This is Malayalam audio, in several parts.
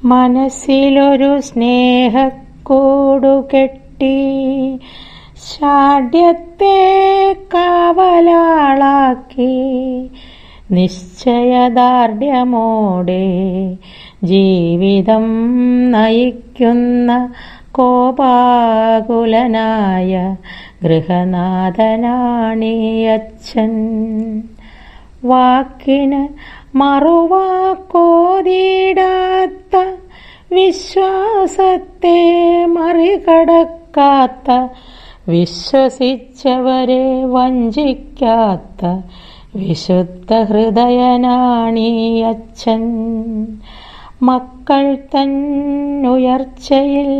മനസ്സിലൊരു സ്നേഹക്കൂടു കെട്ടി ഷാഢ്യത്തെ കാവലാളാക്കി നിശ്ചയദാർഢ്യമോടെ ജീവിതം നയിക്കുന്ന കോപാകുലനായ ഗൃഹനാഥനാണീ അച്ഛൻ. വാക്കിന് മറുവാക്കോതിടാത്ത, വിശ്വാസത്തെ മറികടക്കാത്ത, വിശ്വസിച്ചവരെ വഞ്ചിക്കാത്ത വിശുദ്ധ ഹൃദയനാണീ അച്ഛൻ. മക്കൾ തൻ ഉയർച്ചയിൽ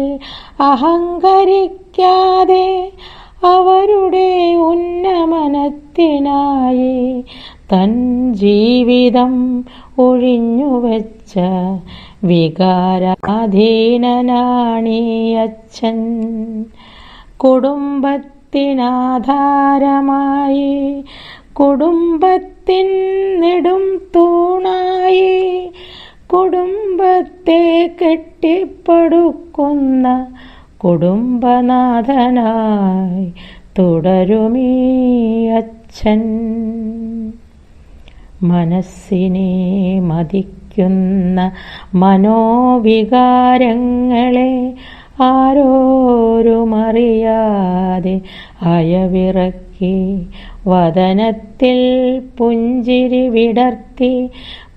അഹങ്കരിക്കാതെ അവരുടെ ഉന്നമനത്തിനായി തൻ ജീവിതം ഒഴിഞ്ഞുവെച്ച വികാരാധീനനാണീ അച്ഛൻ. കുടുംബത്തിനാധാരമായി, കുടുംബത്തിൻ നെടും തൂണായി, കുടുംബത്തെ കെട്ടിപ്പടുക്കുന്ന കുടുംബനാഥനായി തുടരുമീ അച്ഛൻ. മനസ്സിനെ മതിക്കുന്ന മനോവികാരങ്ങളെ ആരോരുമറിയാതെ അയവിറക്കി വദനത്തിൽ പുഞ്ചിരി വിടർത്തി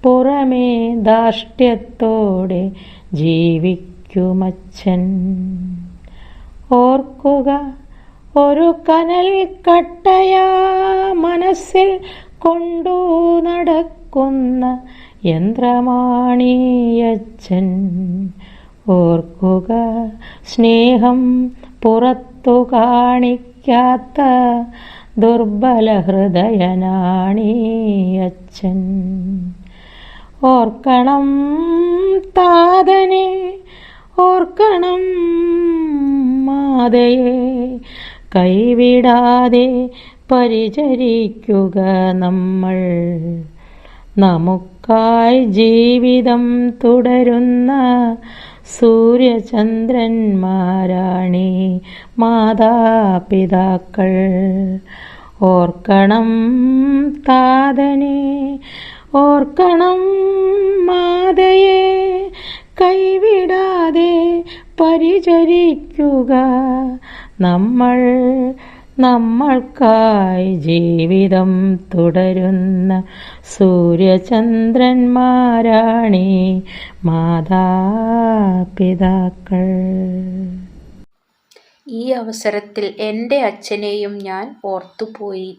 പുറമേ ധാർഷ്ട്യത്തോടെ ജീവിക്കുമച്ഛൻ. ഓർക്കുക, ഒരു കനൽ കട്ടയാ മനസ്സിൽ കൊണ്ടു നടക്കുന്ന യന്ത്രമാണീ അച്ഛൻ. ഓർക്കുക, സ്നേഹം പുറത്തു കാണിക്കാത്ത ദുർബല ഹൃദയനാണീ അച്ഛൻ. ഓർക്കണം താതനെ, ഓർക്കണം മാതയെ, കൈവിടാതെ പരിചരിക്കുക നമ്മൾ. നമുക്കായി ജീവിതം തുടരുന്ന സൂര്യചന്ദ്രന്മാരാണീ മാതാപിതാക്കൾ. ഓർക്കണം താതനെ, ഓർക്കണം മാതയെ, കൈവിടാതെ പരിചരിക്കുക നമ്മൾ. നമ്മൾക്കായി ജീവിതം തുടരുന്ന സൂര്യചന്ദ്രന്മാരാണീ മാതാപിതാക്കൾ. ഈ അവസരത്തിൽ എൻ്റെ അച്ഛനെയും ഞാൻ ഓർത്തുപോയി.